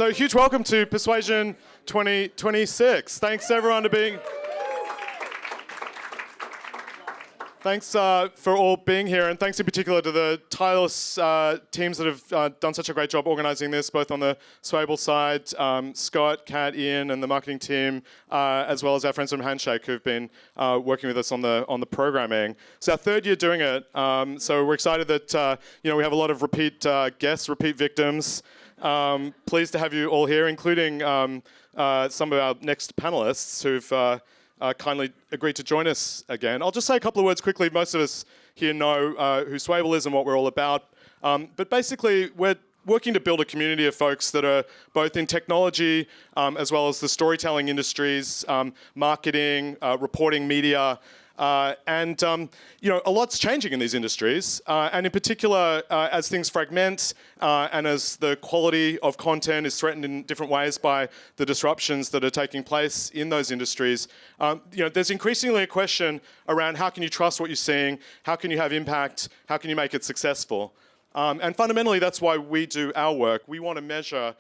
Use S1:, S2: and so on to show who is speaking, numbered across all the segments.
S1: So huge welcome to Persuasion 2026. Thanks everyone Thanks for all being here, and thanks in particular to the tireless teams that have done such a great job organising this, both on the Swayable side, Scott, Kat, Ian, and the marketing team, as well as our friends from Handshake who've been working with us on the programming. It's our third year doing it, so we're excited that we have a lot of repeat guests, repeat victims. Pleased to have you all here, including some of our next panelists who've kindly agreed to join us again. I'll just say a couple of words quickly. Most of us here know who Swayable is and what we're all about. But basically, we're working to build a community of folks that are both in technology as well as the storytelling industries, marketing, reporting, media. And a lot's changing in these industries, and in particular, as things fragment and as the quality of content is threatened in different ways by the disruptions that are taking place in those industries, there's increasingly a question around how can you trust what you're seeing, how can you have impact, how can you make it successful? And fundamentally, that's why we do our work. We want to measure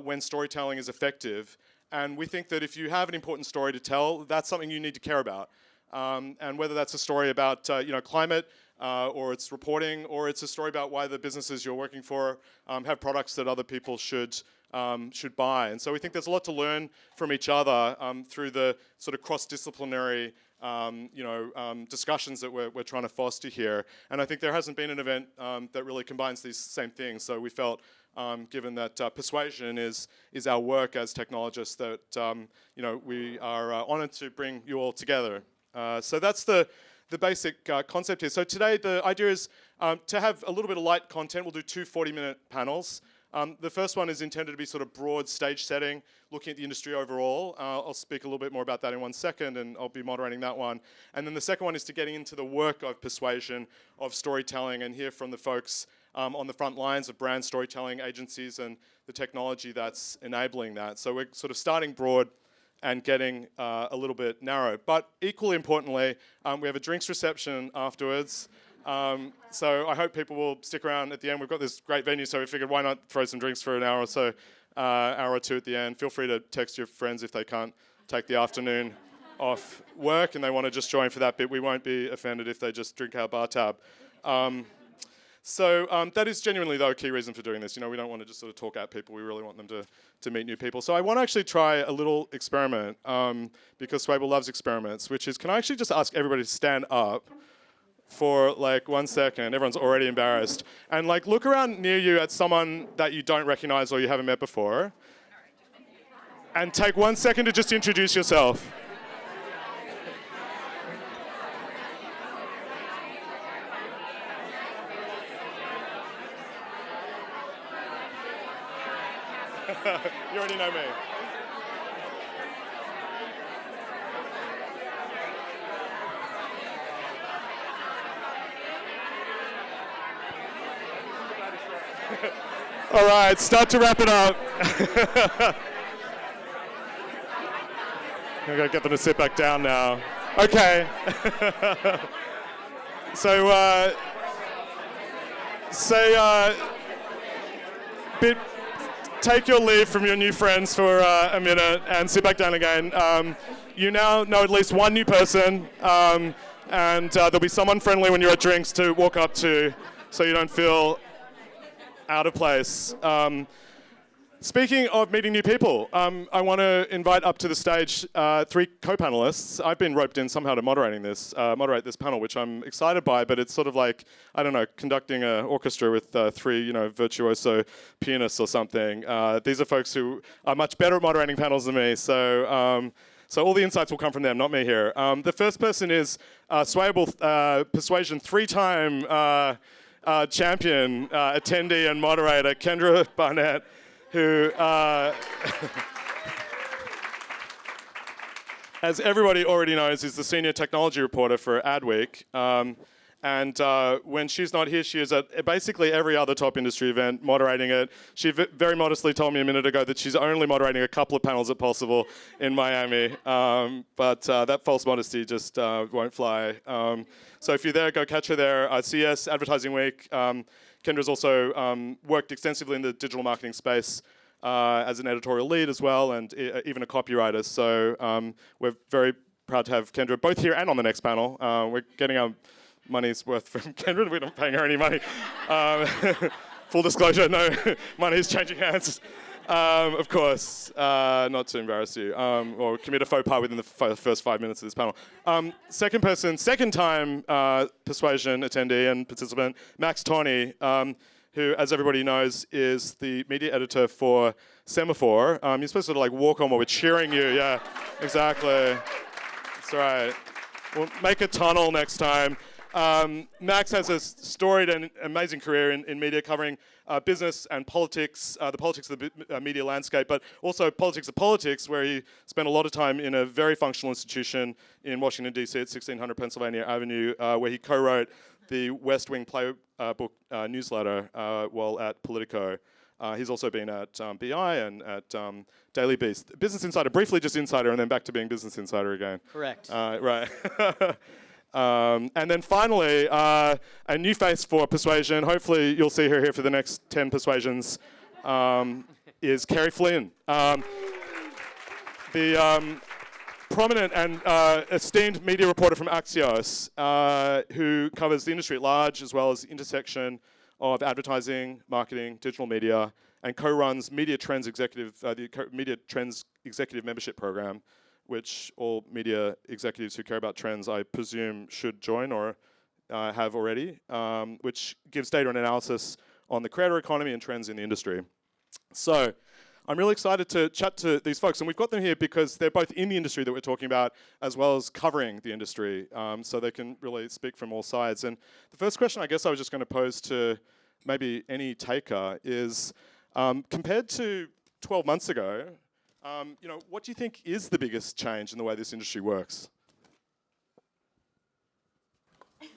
S1: when storytelling is effective, and we think that if you have an important story to tell, that's something you need to care about. And whether that's a story about climate, or it's reporting, or it's a story about why the businesses you're working for have products that other people should buy. And so we think there's a lot to learn from each other through the sort of cross-disciplinary discussions that we're trying to foster here. And I think there hasn't been an event that really combines these same things. So we felt, given that Persuasion is our work as technologists, that we are honoured to bring you all together. So that's the basic concept here. So today the idea is to have a little bit of light content. We'll do two 40-minute panels. The first one is intended to be sort of broad stage setting, looking at the industry overall. I'll speak a little bit more about that in 1 second, and I'll be moderating that one. And then the second one is to getting into the work of persuasion, of storytelling, and hear from the folks on the front lines of brand storytelling agencies and the technology that's enabling that. So we're sort of starting broad and getting a little bit narrow. But equally importantly, we have a drinks reception afterwards. So I hope people will stick around at the end. We've got this great venue, so we figured why not throw some drinks for an hour or so, hour or two at the end. Feel free to text your friends if they can't take the afternoon off work and they want to just join for that bit. We won't be offended if they just drink our bar tab. So that is genuinely, though, a key reason for doing this. We don't want to just sort of talk at people. We really want them to meet new people. So I want to actually try a little experiment because Swayable loves experiments, which is, can I actually just ask everybody to stand up for like 1 second? Everyone's already embarrassed. And look around near you at someone that you don't recognize or you haven't met before. And take 1 second to just introduce yourself. You already know me. All right, start to wrap it up. I gotta get them to sit back down now. Okay. So, take your leave from your new friends for a minute and sit back down again. You now know at least one new person, and there'll be someone friendly when you're at drinks to walk up to so you don't feel out of place. Speaking of meeting new people, I want to invite up to the stage three co-panelists. I've been roped in somehow to moderate this panel, which I'm excited by, but it's sort of like, I don't know, conducting an orchestra with three, virtuoso pianists or something. These are folks who are much better at moderating panels than me, so all the insights will come from them, not me here. The first person is Swayable Persuasion three-time champion, attendee and moderator, Kendra Barnett, who, as everybody already knows, is the senior technology reporter for Adweek. And when she's not here, she is at basically every other top industry event moderating it. She very modestly told me a minute ago that she's only moderating a couple of panels at Possible in Miami. But that false modesty just won't fly. So if you're there, go catch her there. CES, Advertising Week. Kendra's also worked extensively in the digital marketing space as an editorial lead as well, and even a copywriter. So we're very proud to have Kendra both here and on the next panel. We're getting our money's worth from Kendra. We're not paying her any money. Full disclosure, no money is changing hands. Of course, not to embarrass you, or commit a faux pas within the first 5 minutes of this panel. Second person, second time Persuasion attendee and participant, Max Tani, who, as everybody knows, is the media editor for Semafor. You're supposed to like walk on while we're cheering you. Yeah, exactly. That's right. We'll make a tunnel next time. Max has a storied and amazing career in media, covering business and politics, the politics of the media landscape, but also politics of politics, where he spent a lot of time in a very functional institution in Washington, D.C. at 1600 Pennsylvania Avenue, where he co-wrote the West Wing Playbook newsletter while at Politico. He's also been at BI and at Daily Beast. Business Insider, briefly just Insider, and then back to being Business Insider again. Correct. Right. And then finally, a new face for Persuasion, hopefully you'll see her here for the next 10 Persuasions, is Kerry Flynn. The prominent and esteemed media reporter from Axios, who covers the industry at large, as well as the intersection of advertising, marketing, digital media, and co-runs Media Trends Executive, the Media Trends Executive Membership Program, which all media executives who care about trends, I presume, should join or have already, which gives data and analysis on the creator economy and trends in the industry. So I'm really excited to chat to these folks, and we've got them here because they're both in the industry that we're talking about, as well as covering the industry, so they can really speak from all sides. And the first question I guess I was just going to pose to maybe any taker is, compared to 12 months ago, what do you think is the biggest change in the way this industry works?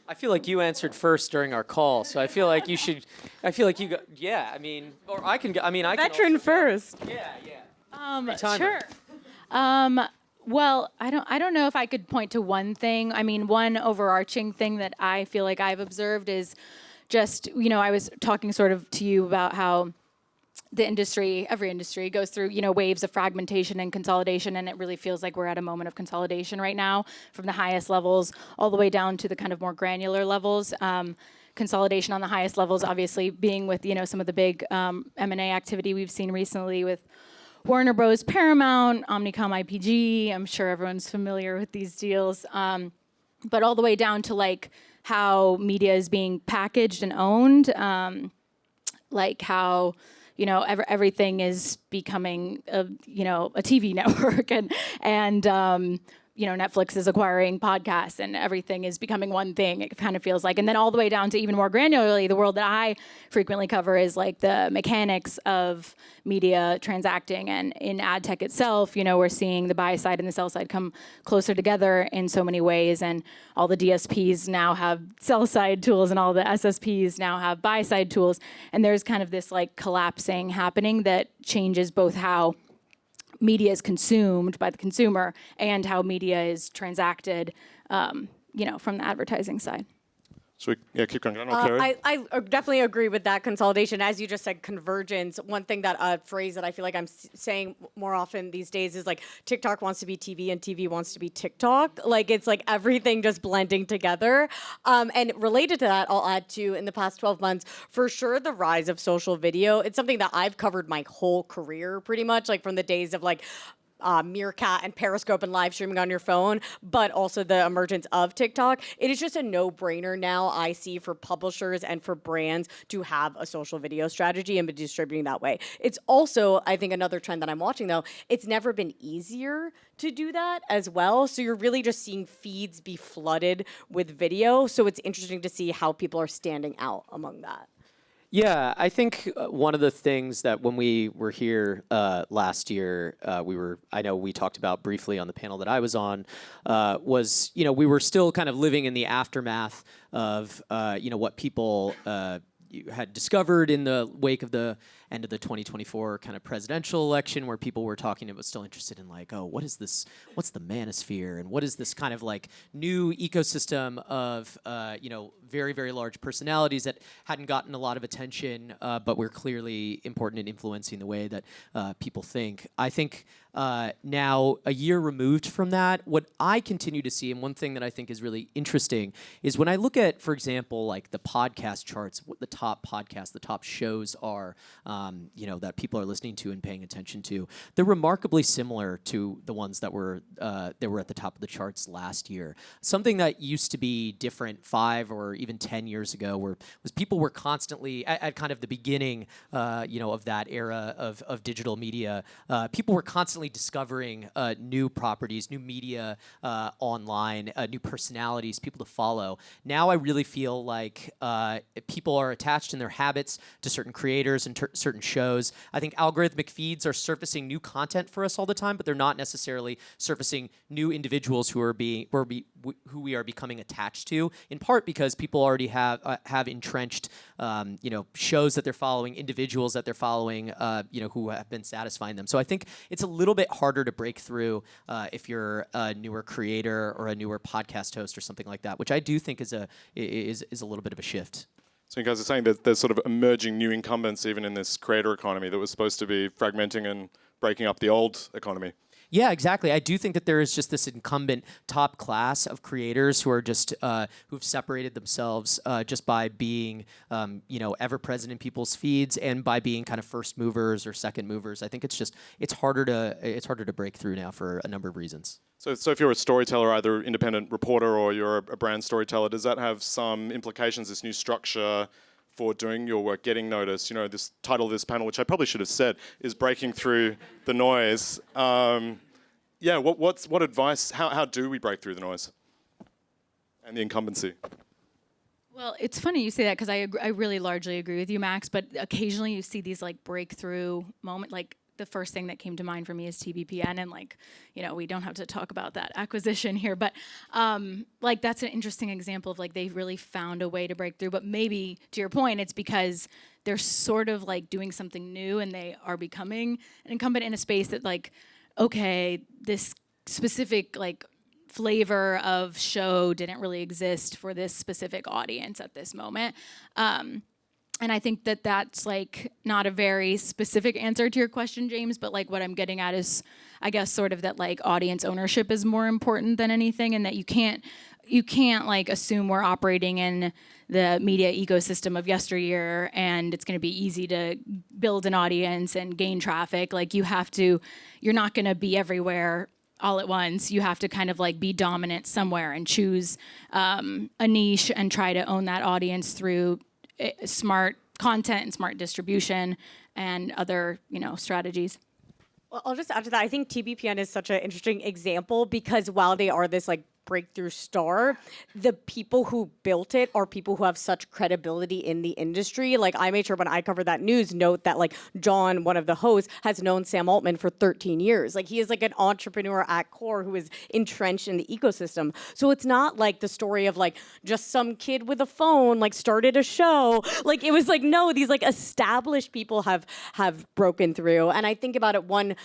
S2: I feel like you answered first during our call, so I feel like you should. I feel like you got. Yeah, I mean, or I can. I mean, I can.
S3: Veteran first.
S2: Yeah.
S3: Sure. Well, I don't know if I could point to one thing. I mean, one overarching thing that I feel like I've observed is just, I was talking sort of to you about how the industry, every industry, goes through, waves of fragmentation and consolidation, and it really feels like we're at a moment of consolidation right now, from the highest levels all the way down to the kind of more granular levels. Consolidation on the highest levels, obviously, being with, some of the big M&A activity we've seen recently with Warner Bros. Paramount, Omnicom IPG. I'm sure everyone's familiar with these deals. But all the way down to, like, how media is being packaged and owned, like how everything is becoming a TV network, and Netflix is acquiring podcasts, and everything is becoming one thing, it kind of feels like. And then all the way down to even more granularly, the world that I frequently cover is like the mechanics of media transacting. And in ad tech itself, we're seeing the buy side and the sell side come closer together in so many ways. And all the DSPs now have sell side tools, and all the SSPs now have buy side tools. And there's kind of this like collapsing happening that changes both how media is consumed by the consumer and how media is transacted, from the advertising side.
S1: So keep going. Kerry?
S4: I definitely agree with that consolidation. As you just said, convergence. One thing that a phrase that I feel like I'm saying more often these days is like TikTok wants to be TV and TV wants to be TikTok. Like it's like everything just blending together. And related to that, I'll add to in the past 12 months, for sure, the rise of social video. It's something that I've covered my whole career pretty much, like from the days of like Meerkat and Periscope and live streaming on your phone, but also the emergence of TikTok. It is just a no-brainer now, I see, for publishers and for brands to have a social video strategy and be distributing that way. It's also, I think, another trend that I'm watching, though, it's never been easier to do that as well. So you're really just seeing feeds be flooded with video. So it's interesting to see how people are standing out among that.
S2: Yeah, I think one of the things that when we were here last year, I know we talked about briefly on the panel that I was on, was, we were still kind of living in the aftermath of, what people had discovered in the wake of the end of the 2024 kind of presidential election, where people were talking, it was still interested in like, oh, what is this? What's the manosphere, and what is this kind of like new ecosystem of very, very large personalities that hadn't gotten a lot of attention, but were clearly important in influencing the way that people think. I think now, a year removed from that, what I continue to see, and one thing that I think is really interesting, is when I look at, for example, like the podcast charts, what the top podcasts, the top shows are, that people are listening to and paying attention to, they're remarkably similar to the ones that were at the top of the charts last year. Something that used to be different 5 or even 10 years ago was people were constantly, at kind of the beginning, of that era of digital media, people were constantly discovering new properties, new media online, new personalities, people to follow. Now I really feel like people are attached in their habits to certain creators and certain shows. I think algorithmic feeds are surfacing new content for us all the time, but they're not necessarily surfacing new individuals who we are becoming attached to, in part because people already have entrenched shows that they're following, individuals that they're following, who have been satisfying them. So I think it's a little bit harder to break through if you're a newer creator or a newer podcast host or something like that, which I do think is a little bit of a shift.
S1: So you guys are saying that there's sort of emerging new incumbents even in this creator economy that was supposed to be fragmenting and breaking up the old economy.
S2: Yeah, exactly. I do think that there is just this incumbent top class of creators who are just who've separated themselves just by being ever present in people's feeds and by being kind of first movers or second movers. I think it's harder to break through now for a number of reasons. So
S1: if you're a storyteller, either independent reporter or you're a brand storyteller, does that have some implications? This new structure for doing your work, getting noticed. This title of this panel, which I probably should have said, is breaking through the noise. What advice? How do we break through the noise and the incumbency?
S3: Well, it's funny you say that because I really largely agree with you, Max. But occasionally you see these like breakthrough moment, like. The first thing that came to mind for me is TBPN, and we don't have to talk about that acquisition here, but that's an interesting example of like they've really found a way to break through. But maybe to your point, it's because they're sort of like doing something new and they are becoming an incumbent in a space that like, okay, this specific like flavor of show didn't really exist for this specific audience at this moment. And I think that that's like not a very specific answer to your question, James, but like what I'm getting at is, I guess, sort of that like audience ownership is more important than anything, and that you can't like assume we're operating in the media ecosystem of yesteryear and it's going to be easy to build an audience and gain traffic. Like you're not going to be everywhere all at once. You have to kind of like be dominant somewhere and choose a niche and try to own that audience through smart content and smart distribution and other, strategies.
S4: Well, I'll just add to that. I think TBPN is such an interesting example because while they are this like breakthrough star, the people who built it are people who have such credibility in the industry. Like I made sure when I covered that news, note that like John, one of the hosts, has known Sam Altman for 13 years. Like he is like an entrepreneur at core who is entrenched in the ecosystem. So it's not like the story of like just some kid with a phone like started a show. Like it was like, no, these like established people have broken through. And I think about it, one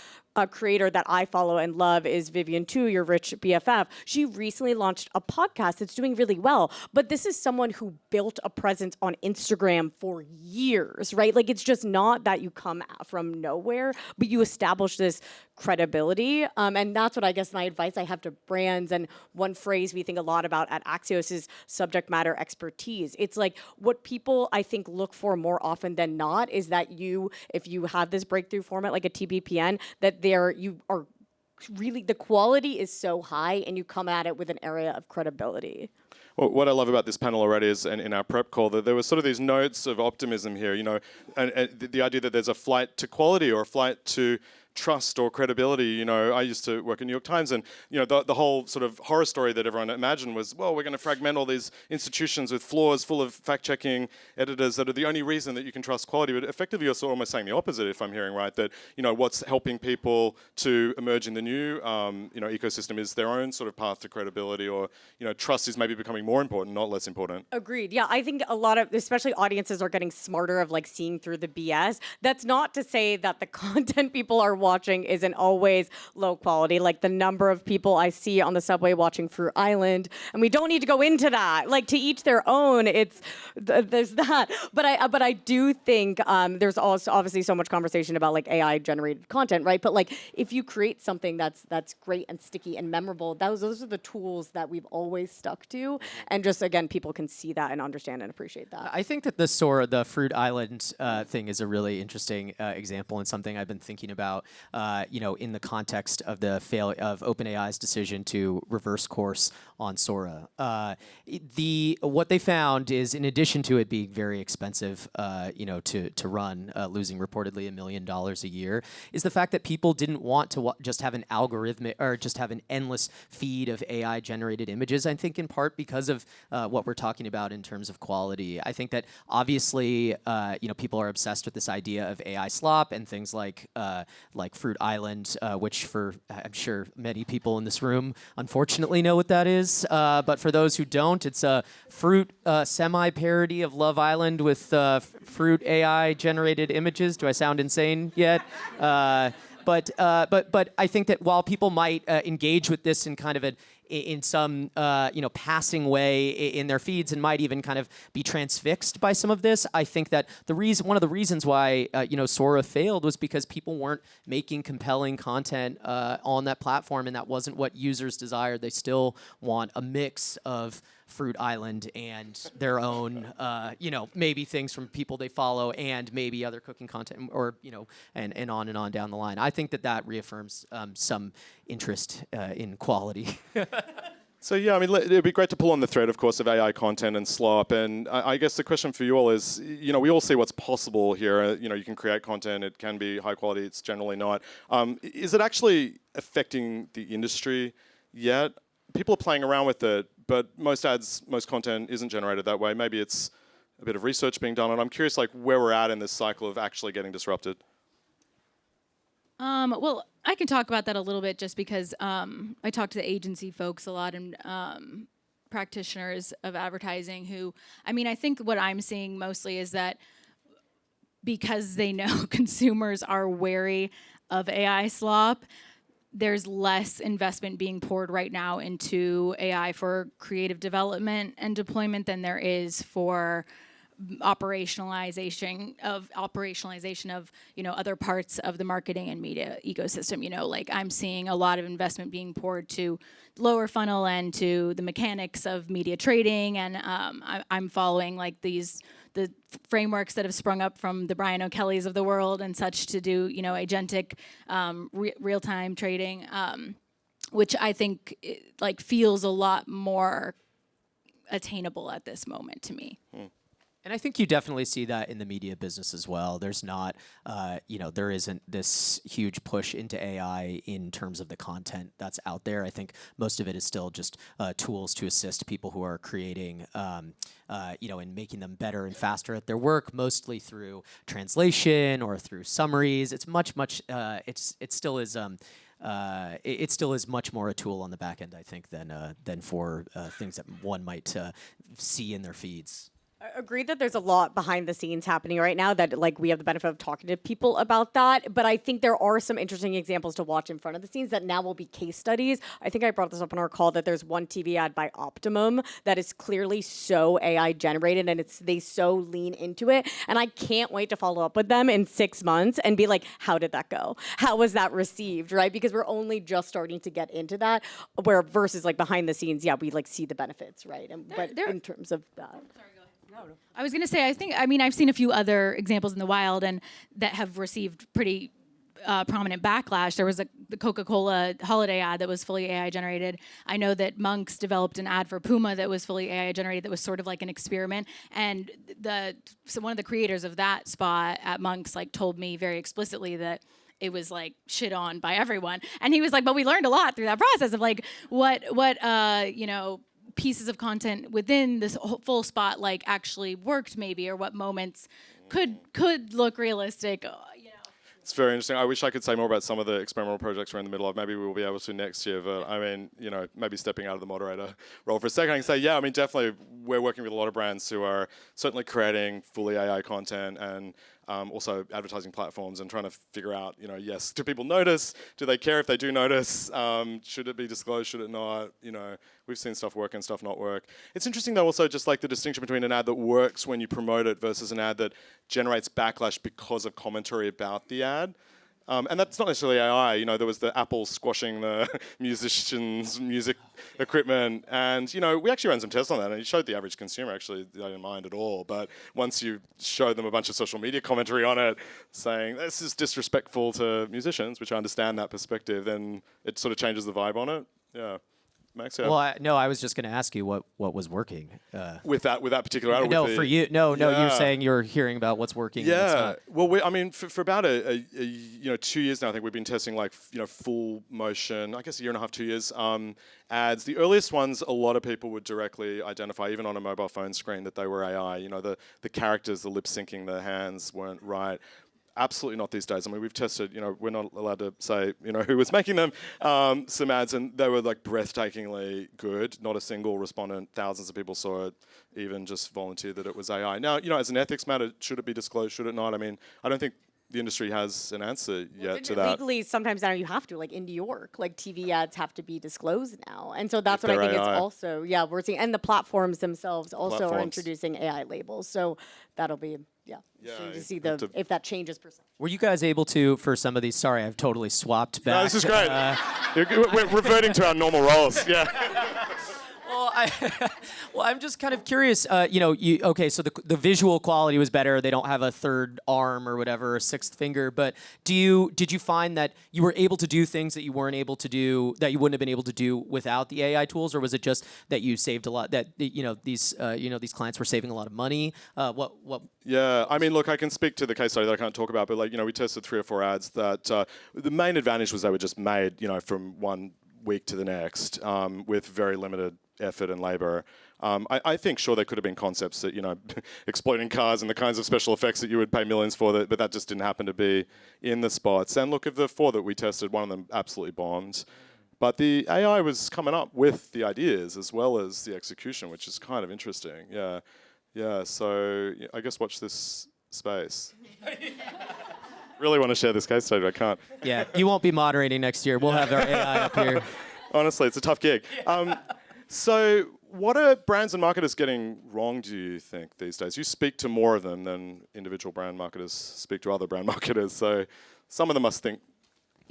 S4: creator that I follow and love is Vivian Tu, your rich BFF. She recently launched a podcast that's doing really well, but this is someone who built a presence on Instagram for years, right? Like it's just not that you come from nowhere, but you establish this credibility. And that's what I guess my advice I have to brands. And one phrase we think a lot about at Axios is subject matter expertise. It's like what people I think look for more often than not is that if you have this breakthrough format like a TBPN, that you are really, the quality is so high and you come at it with an area of credibility.
S1: Well, what I love about this panel already is, and in our prep call, that there were sort of these notes of optimism here, and the idea that there's a flight to quality or a flight to trust or credibility. You know, I used to work at New York Times, and you know, the whole sort of horror story that everyone imagined was, well, we're going to fragment all these institutions with floors full of fact-checking editors that are the only reason that you can trust quality. But effectively, you're sort of almost saying the opposite, if I'm hearing right. That you know, what's helping people to emerge in the new you know, ecosystem is their own sort of path to credibility, or you know, trust is maybe becoming more important, not less important.
S4: Agreed. Yeah, I think a lot of, especially audiences, are getting smarter of like seeing through the BS. That's not to say that the content people are watching isn't always low quality. Like the number of people I see on the subway watching Fruit Island, and we don't need to go into that. Like to each their own. It's there's that. But I do think there's also obviously so much conversation about like AI generated content, right? But like if you create something that's great and sticky and memorable, those are the tools that we've always stuck to, and just again, people can see that and understand and appreciate that.
S2: I think that the Fruit Island thing is a really interesting example and something I've been thinking about, you know, in the context of the failure of OpenAI's decision to reverse course on Sora. What they found is, in addition to it being very expensive, you know, to run, losing reportedly $1 million a year, is the fact that people didn't want to just have an algorithmic or just have an endless feed of AI-generated images. I think in part because of what we're talking about in terms of quality. I think that obviously, you know, people are obsessed with this idea of AI slop and things like Fruit Island, which I'm sure many people in this room unfortunately know what that is. But for those who don't, it's a fruit semi-parody of Love Island with fruit AI-generated images. Do I sound insane yet? But I think that while people might engage with this in kind of in some you know, passing way in their feeds and might even kind of be transfixed by some of this, I think that one of the reasons why you know, Sora failed was because people weren't making compelling content on that platform, and that wasn't what users desired. They still want a mix of Fruit Island and their own, you know, maybe things from people they follow and maybe other cooking content, or, you know, and on down the line. I think that reaffirms some interest in quality.
S1: So yeah, I mean, it'd be great to pull on the thread, of course, of AI content and slop. And I guess the question for you all is, you know, we all see what's possible here. You know, you can create content; it can be high quality. It's generally not. Is it actually affecting the industry yet? People are playing around with it, but most content isn't generated that way. Maybe it's a bit of research being done, and I'm curious, like, where we're at in this cycle of actually getting disrupted.
S3: Well, I can talk about that a little bit just because I talk to the agency folks a lot and practitioners of advertising who, I mean, I think what I'm seeing mostly is that because they know consumers are wary of AI slop, there's less investment being poured right now into AI for creative development and deployment than there is for operationalization of you know, other parts of the marketing and media ecosystem. You know, like I'm seeing a lot of investment being poured to lower funnel and to the mechanics of media trading, and I'm following like the frameworks that have sprung up from the Brian O'Kellys of the world and such to do, you know, agentic real-time trading, which I think like feels a lot more attainable at this moment to me.
S2: And I think you definitely see that in the media business as well. There's not, you know, there isn't this huge push into AI in terms of the content that's out there. I think most of it is still just tools to assist people who are creating, you know, and making them better and faster at their work, mostly through translation or through summaries. It's it still is much more a tool on the back end, I think, than for things that one might see in their feeds.
S4: Agreed that there's a lot behind the scenes happening right now that like we have the benefit of talking to people about that, but I think there are some interesting examples to watch in front of the scenes that now will be case studies. I think I brought this up on our call that there's one TV ad by Optimum that is clearly so AI generated and they so lean into it, and I can't wait to follow up with them in 6 months and be like, how did that go? How was that received, right? Because we're only just starting to get into that, where versus like behind the scenes, yeah, we like see the benefits, right? And but in terms of that.
S3: I was going to say, I mean, I've seen a few other examples in the wild and that have received pretty prominent backlash. There was the Coca-Cola holiday ad that was fully AI generated. I know that Monks developed an ad for Puma that was fully AI generated that was sort of like an experiment. And so one of the creators of that spot at Monks like told me very explicitly that it was like shit on by everyone. And he was like, but we learned a lot through that process of like what you know, pieces of content within this full spot like actually worked maybe, or what moments could look realistic. You know.
S1: It's very interesting. I wish I could say more about some of the experimental projects we're in the middle of. Maybe we will be able to next year. But I mean, you know, maybe stepping out of the moderator role for a second, I can say, yeah, I mean, definitely we're working with a lot of brands who are certainly creating fully AI content and also advertising platforms and trying to figure out, you know, yes, do people notice? Do they care if they do notice? Should it be disclosed? Should it not? You know, we've seen stuff work and stuff not work. It's interesting though also just like the distinction between an ad that works when you promote it versus an ad that generates backlash because of commentary about the ad. And that's not necessarily AI. You know, there was the Apple squashing the musicians' music equipment, and you know, we actually ran some tests on that, and it showed the average consumer actually they didn't mind at all. But once you show them a bunch of social media commentary on it, saying this is disrespectful to musicians, which I understand that perspective, then it sort of changes the vibe on it. Yeah. Max, yeah.
S2: Well, no, I was just going to ask you what was working.
S1: With that particular ad.
S2: No,
S1: with
S2: for you. No,
S1: Yeah.
S2: you're saying you're hearing about what's working. And what's
S1: Yeah,
S2: not.
S1: well, I mean, for about a 2 years now, I think we've been testing like full motion. I guess a year and a half, 2 years. Ads. The earliest ones, a lot of people would directly identify, even on a mobile phone screen, that they were AI. You know, the characters, the lip syncing, the hands weren't right. Absolutely not these days. I mean, we've tested, you know, we're not allowed to say, you know, who was making them, some ads, and they were like breathtakingly good. Not a single respondent, thousands of people saw it, even just volunteered that it was AI. Now, you know, as an ethics matter, should it be disclosed, should it not? I mean, I don't think the industry has an answer yet to that.
S4: Legally, sometimes now you have to, like in New York, like TV ads have to be disclosed now. And so that's what I think
S1: AI.
S4: it's also, we're seeing, and the platforms themselves also are introducing AI labels. So that'll be, interesting to see if that changes %.
S2: Were you guys able to, for some of these? Sorry, I've totally swapped back.
S1: No, this is great. We're reverting to our normal roles. Yeah.
S2: Well, I'm just kind of curious. You know, so the visual quality was better. They don't have a third arm or whatever, a sixth finger. But did you find that you were able to do things that you weren't able to do, that you wouldn't have been able to do without the AI tools, or was it just that you saved a lot? That these clients were saving a lot of money. What?
S1: Yeah, I mean, look, I can speak to the case study that I can't talk about, but like, you know, we tested 3 or 4 ads that the main advantage was they were just made, you know, from one week to the next with very limited effort and labor. I think sure there could have been concepts that, you know, exploding cars and the kinds of special effects that you would pay millions for, but that just didn't happen to be in the spots. And look, of the 4 that we tested, one of them absolutely bombed. But the AI was coming up with the ideas as well as the execution, which is kind of interesting. Yeah. So I guess watch this space. Really want to share this case study, but I can't.
S2: Yeah, you won't be moderating next year. We'll have our AI up here.
S1: Honestly, it's a tough gig. So what are brands and marketers getting wrong, do you think, these days? You speak to more of them than individual brand marketers speak to other brand marketers. So some of them must think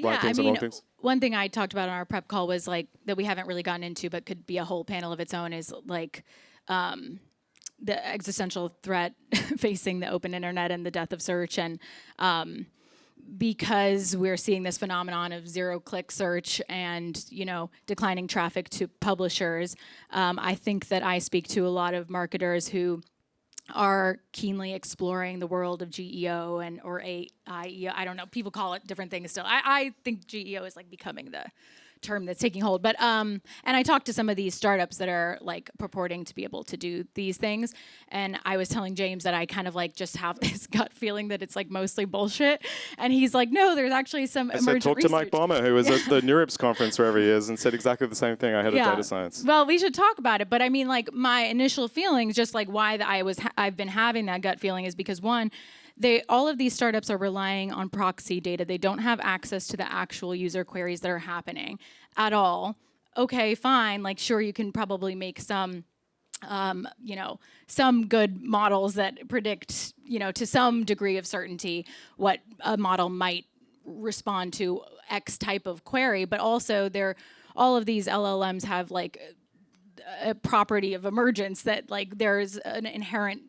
S1: right things and wrong things.
S3: One thing I talked about on our prep call was like that we haven't really gotten into, but could be a whole panel of its own, is like the existential threat facing the open internet and the death of search. And because we're seeing this phenomenon of zero-click search and, you know, declining traffic to publishers, I think that I speak to a lot of marketers who are keenly exploring the world of GEO or AI. I don't know. People call it different things still. I think GEO is like becoming the term that's taking hold. But and I talked to some of these startups that are like purporting to be able to do these things, and I was telling James that I kind of like just have this gut feeling that it's like mostly bullshit, and he's like, no, there's actually some emergent
S1: talk
S3: research.
S1: to Mike Bomber, who was at the NeurIPS conference wherever he is, and said exactly the same thing. I had a data science.
S3: Well, we should talk about it, but I mean, like my initial feelings, just like why I've been having that gut feeling, is because one, all of these startups are relying on proxy data. They don't have access to the actual user queries that are happening at all. Okay, fine. Like, sure, you can probably make some, some good models that predict, to some degree of certainty what a model might respond to X type of query. But also, all of these LLMs have like a property of emergence that like there's an inherent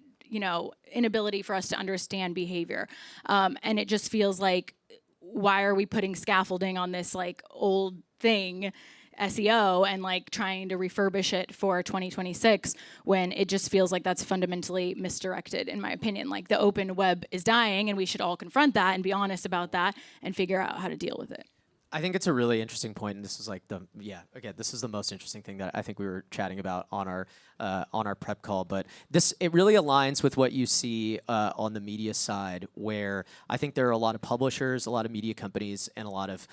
S3: inability for us to understand behavior. And it just feels like, why are we putting scaffolding on this like old thing SEO and like trying to refurbish it for 2026 when it just feels like that's fundamentally misdirected, in my opinion. Like the open web is dying and we should all confront that and be honest about that and figure out how to deal with it.
S2: I think it's a really interesting point, and this is like this is the most interesting thing that I think we were chatting about on our prep call. But it really aligns with what you see on the media side, where I think there are a lot of publishers, a lot of media companies, and a lot of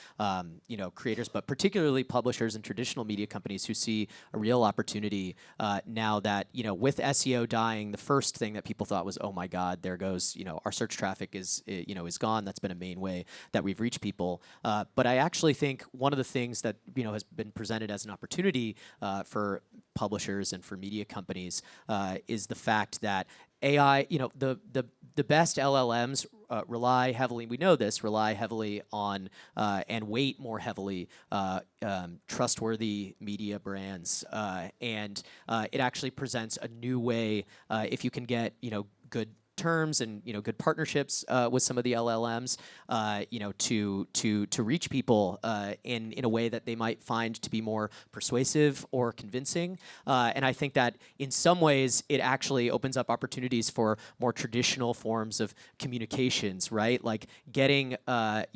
S2: creators, but particularly publishers and traditional media companies who see a real opportunity now that with SEO dying, the first thing that people thought was, oh my God, there goes our search traffic is gone. That's been a main way that we've reached people. But I actually think one of the things that has been presented as an opportunity for publishers and for media companies is the fact that AI, the best LLMs rely heavily. We know this, rely heavily on and weight more heavily trustworthy media brands, and it actually presents a new way if you can get good terms and good partnerships with some of the LLMs, to reach people in a way that they might find to be more persuasive or convincing. And I think that in some ways it actually opens up opportunities for more traditional forms of communications, right? Like getting a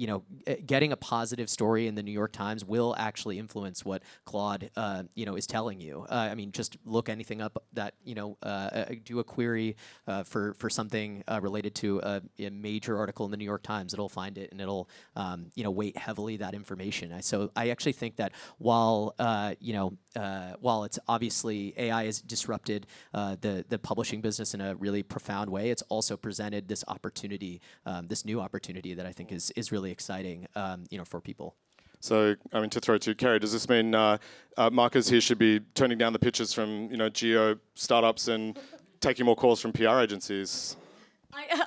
S2: positive story in the New York Times will actually influence what Claude is telling you. I mean, just look anything up that do a query for something related to a major article in the New York Times. It'll find it and it'll weight heavily that information. So I actually think that while it's obviously AI has disrupted the publishing business in a really profound way, it's also presented this opportunity, this new opportunity that I think is really exciting, for people.
S1: So, I mean, to throw to Kerry, does this mean marketers here should be turning down the pitches from geo startups and taking more calls from PR agencies?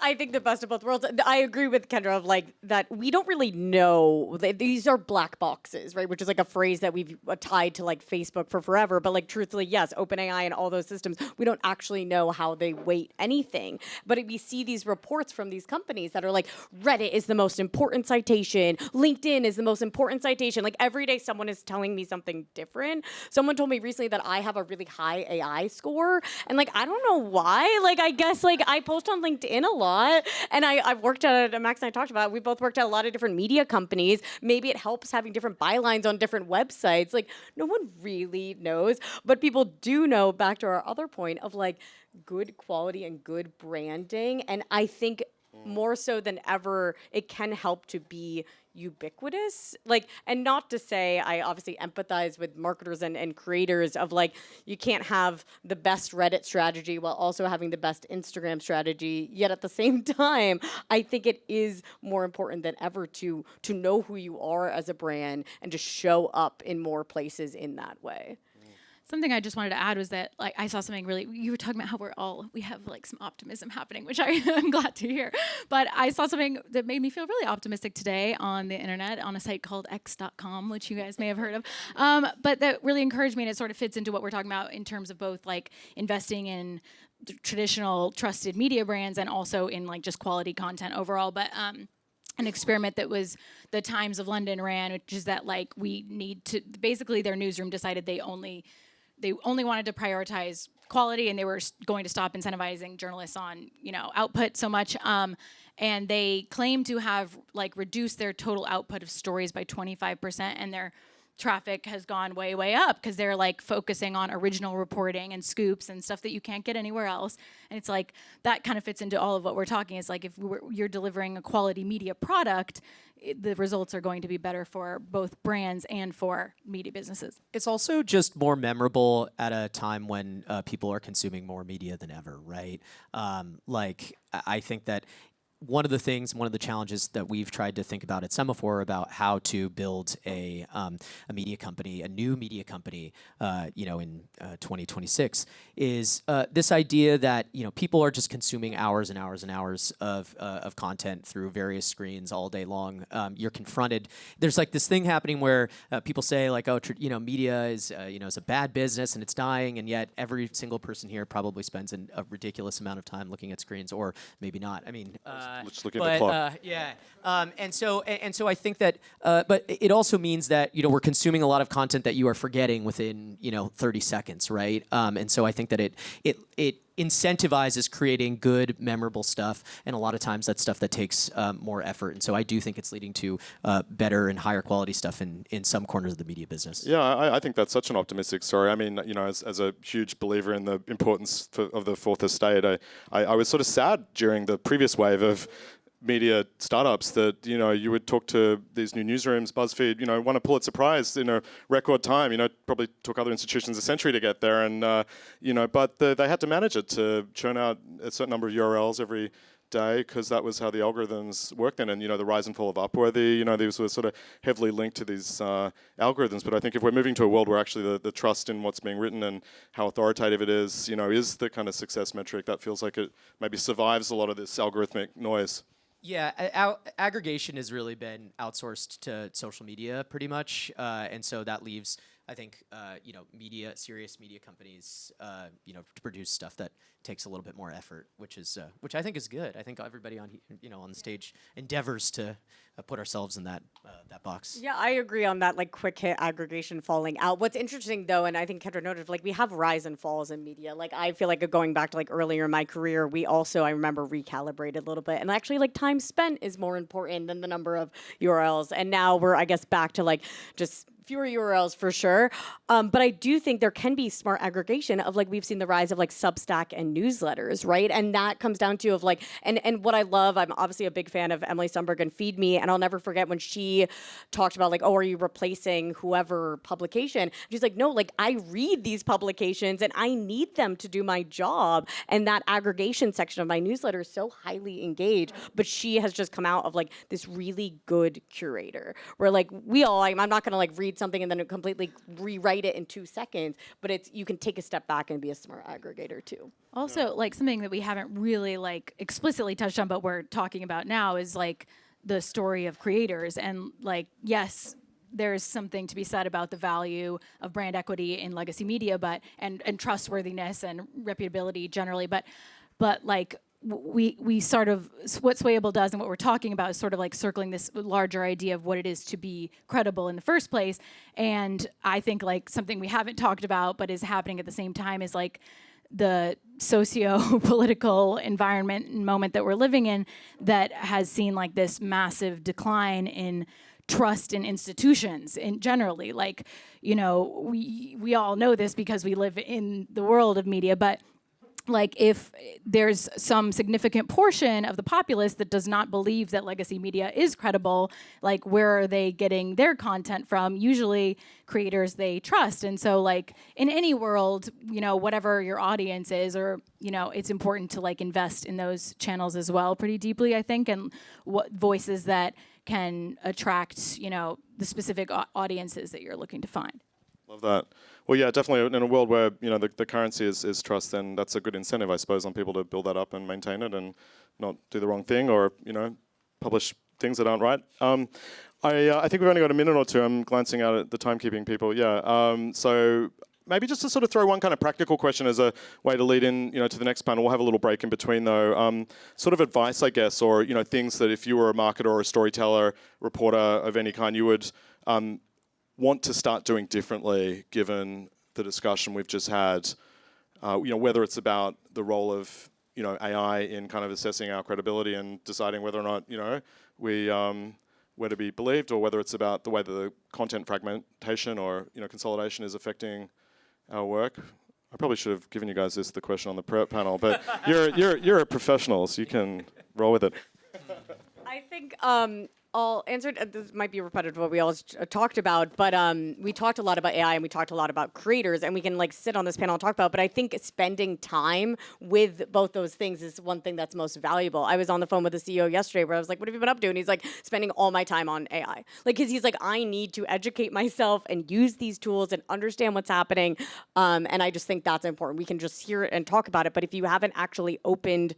S4: I think the best of both worlds. I agree with Kendra of like that we don't really know. These are black boxes, right? Which is like a phrase that we've tied to like Facebook for forever. But like truthfully, yes, OpenAI and all those systems, we don't actually know how they weight anything. But if we see these reports from these companies that are like Reddit is the most important citation, LinkedIn is the most important citation. Like every day someone is telling me something different. Someone told me recently that I have a really high AI score. And like, I don't know why. Like, I guess like I post on LinkedIn a lot, and I've worked at Max and I talked about it, we both worked at a lot of different media companies. Maybe it helps having different bylines on different websites. Like no one really knows, but people do know, back to our other point of like good quality and good branding. And I think more so than ever, it can help to be ubiquitous. Like, and not to say, I obviously empathize with marketers and creators of like, you can't have the best Reddit strategy while also having the best Instagram strategy. Yet at the same time, I think it is more important than ever to know who you are as a brand and to show up in more places in that way.
S3: Something I just wanted to add was that like I saw something really, you were talking about how we have like some optimism happening, which I am glad to hear. But I saw something that made me feel really optimistic today on the internet on a site called x.com, which you guys may have heard of. But that really encouraged me, and it sort of fits into what we're talking about in terms of both like investing in traditional trusted media brands and also in like just quality content overall. But an experiment that was the Times of London ran, which is that like we need to, basically their newsroom decided they only wanted to prioritize quality, and they were going to stop incentivizing journalists on, output so much. And they claimed to have like reduced their total output of stories by 25%, and their traffic has gone way, way up because they're like focusing on original reporting and scoops and stuff that you can't get anywhere else. And it's like that kind of fits into all of what we're talking. Is like if you're delivering a quality media product, the results are going to be better for both brands and for media businesses.
S2: It's also just more memorable at a time when people are consuming more media than ever, right? I think that one of the challenges that we've tried to think about at Semafor about how to build a media company, a new media company, in 2026, is this idea that people are just consuming hours and hours and hours of content through various screens all day long. You're confronted. There's like this thing happening where people say like, media is is a bad business and it's dying, and yet every single person here probably spends a ridiculous amount of time looking at screens, or maybe not. I mean.
S1: Just looking at the clock.
S2: Yeah. And so I think that, but it also means that we're consuming a lot of content that you are forgetting within 30 seconds, right? And so I think that it incentivizes creating good, memorable stuff, and a lot of times that's stuff that takes more effort. And so I do think it's leading to better and higher quality stuff in some corners of the media business.
S1: Yeah, I think that's such an optimistic story. I mean, as a huge believer in the importance of the fourth estate, I was sort of sad during the previous wave of media startups that you would talk to these new newsrooms, BuzzFeed, won a Pulitzer Prize in a record time. Probably took other institutions a century to get there, and but they had to manage it to churn out a certain number of URLs every day because that was how the algorithms worked then. And the rise and fall of Upworthy, these were sort of heavily linked to these algorithms. But I think if we're moving to a world where actually the trust in what's being written and how authoritative it is the kind of success metric that feels like it maybe survives a lot of this algorithmic noise.
S2: Yeah, aggregation has really been outsourced to social media pretty much, and so that leaves, I think, serious media companies, to produce stuff that takes a little bit more effort, which I think is good. I think everybody on the stage endeavors to put ourselves in that box.
S4: Yeah, I agree on that, like quick hit aggregation falling out. What's interesting though, and I think Kendra noted, like we have rise and falls in media. Like I feel like going back to like earlier in my career, we also, I remember, recalibrated a little bit. And actually like time spent is more important than the number of URLs. And now we're, I guess, back to like just fewer URLs for sure. But I do think there can be smart aggregation of like, we've seen the rise of like Substack and newsletters, right? And that comes down to of like, and what I love, I'm obviously a big fan of Emily Sundberg and Feed Me, and I'll never forget when she talked about like, oh, are you replacing whoever publication? She's like, no, like I read these publications and I need them to do my job. And that aggregation section of my newsletter is so highly engaged, but she has just come out of like this really good curator where like we all, I'm not gonna like read something and then completely rewrite it in 2 seconds, but you can take a step back and be a smart aggregator too.
S3: Also, like something that we haven't really like explicitly touched on, but we're talking about now is like the story of creators. And like, yes, there's something to be said about the value of brand equity in legacy media, but and trustworthiness and reputability generally, but like we sort of, what Swayable does and what we're talking about is sort of like circling this larger idea of what it is to be credible in the first place. And I think like something we haven't talked about but is happening at the same time is like the socio-political environment and moment that we're living in that has seen like this massive decline in trust in institutions in generally. Like, we all know this because we live in the world of media, but like if there's some significant portion of the populace that does not believe that legacy media is credible, like where are they getting their content from? Usually creators they trust. And so like in any world, whatever your audience is, or, it's important to like invest in those channels as well pretty deeply, I think, and what voices that can attract, the specific audiences that you're looking to find.
S1: Love that. Well, yeah, definitely in a world where, the currency is trust, then that's a good incentive, I suppose, on people to build that up and maintain it and not do the wrong thing or, publish things that aren't right. I think we've only got a minute or two. I'm glancing out at the timekeeping people. Yeah. So maybe just to sort of throw one kind of practical question as a way to lead in, to the next panel. We'll have a little break in between though. Sort of advice, I guess, or, things that if you were a marketer or a storyteller, reporter of any kind, you would want to start doing differently given the discussion we've just had, whether it's about the role of, AI in kind of assessing our credibility and deciding whether or not, we're to be believed, or whether it's about the way that the content fragmentation or, consolidation is affecting our work. I probably should have given you guys the question on the prep panel, but you're a professional, so you can roll with it.
S4: I think I'll answer it. This might be repetitive what we all talked about, but we talked a lot about AI and we talked a lot about creators, and we can like sit on this panel and talk about, but I think spending time with both those things is one thing that's most valuable. I was on the phone with the CEO yesterday where I was like, what have you been up to? And he's like, spending all my time on AI. Like, cause he's like, I need to educate myself and use these tools and understand what's happening. And I just think that's important. We can just hear it and talk about it, but if you haven't actually opened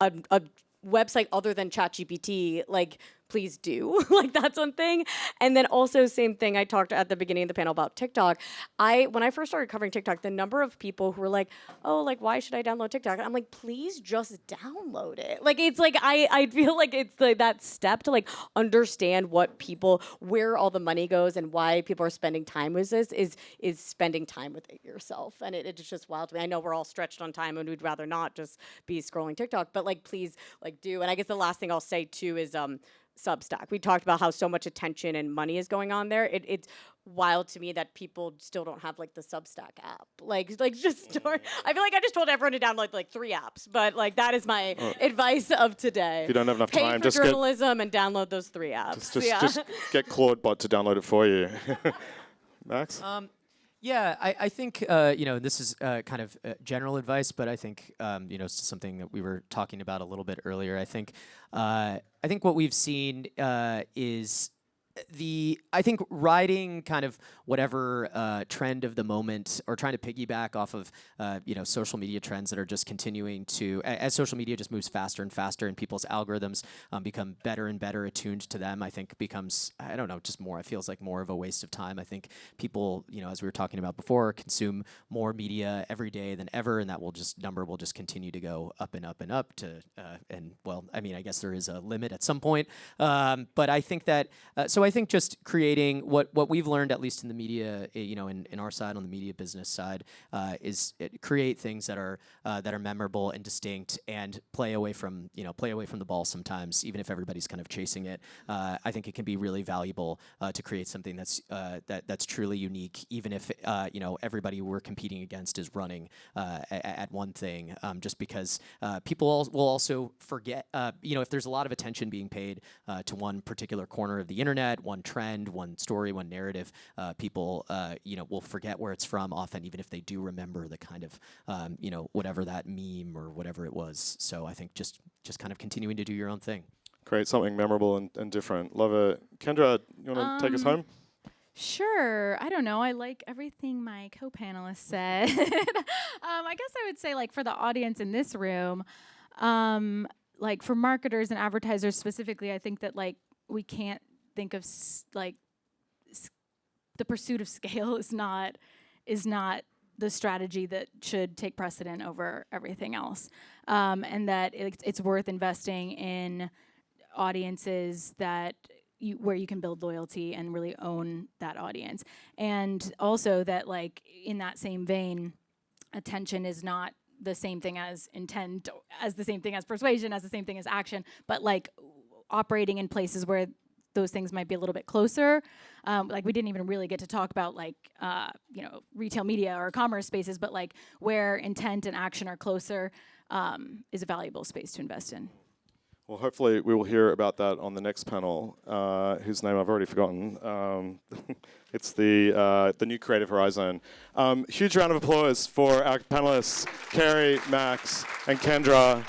S4: a website other than ChatGPT, like, please do. Like that's one thing. And then also same thing, I talked at the beginning of the panel about TikTok. When I first started covering TikTok, the number of people who were like, oh, like why should I download TikTok? And I'm like, please just download it. Like it's like I feel like it's like that step to like understand where all the money goes and why people are spending time with this is spending time with it yourself. And it's just wild to me. I know we're all stretched on time and we'd rather not just be scrolling TikTok, but like please like do. And I guess the last thing I'll say too is Substack. We talked about how so much attention and money is going on there. It's wild to me that people still don't have like the Substack app. Like just start. I feel like I just told everyone to download like 3 apps, but like that is my advice of today.
S1: If you don't have enough time,
S4: just journalism and download those 3 apps.
S1: Just get Claudebot to download it for you. Max?
S2: Yeah, I think this is kind of general advice, but I think it's something that we were talking about a little bit earlier. I think what we've seen is I think riding kind of whatever trend of the moment, or trying to piggyback off of social media trends that are just continuing to, as social media just moves faster and faster and people's algorithms become better and better attuned to them, I think becomes, I don't know, just more, it feels like more of a waste of time. I think people, as we were talking about before, consume more media every day than ever, and that number will just continue to go up and up and up to, I guess there is a limit at some point, but I think that, so I think just creating what we've learned, at least in the media, in our side, on the media business side, is create things that are memorable and distinct, and play away from the ball sometimes, even if everybody's kind of chasing it. I think it can be really valuable to create something that's truly unique, even if everybody we're competing against is running at one thing, just because people will also forget. If there's a lot of attention being paid to one particular corner of the internet, one trend, one story, one narrative, people will forget where it's from often, even if they do remember the kind of whatever that meme or whatever it was. So I think just kind of continuing to do your own thing.
S1: Create something memorable and different. Love it. Kendra, you want to take us home?
S3: Sure. I don't know. I like everything my co-panelists said. I guess I would say, like, for the audience in this room, like for marketers and advertisers specifically, I think that like we can't think of the pursuit of scale is not the strategy that should take precedent over everything else, and that it's worth investing in audiences where you can build loyalty and really own that audience, and also that like in that same vein, attention is not the same thing as intent, as the same thing as persuasion, as the same thing as action, but like operating in places where those things might be a little bit closer. Like we didn't even really get to talk about like, retail media or commerce spaces, but like where intent and action are closer is a valuable space to invest in.
S1: Well, hopefully we will hear about that on the next panel, whose name I've already forgotten. It's the new Creative Horizon. Huge round of applause for our panelists, Kerry, Max, and Kendra.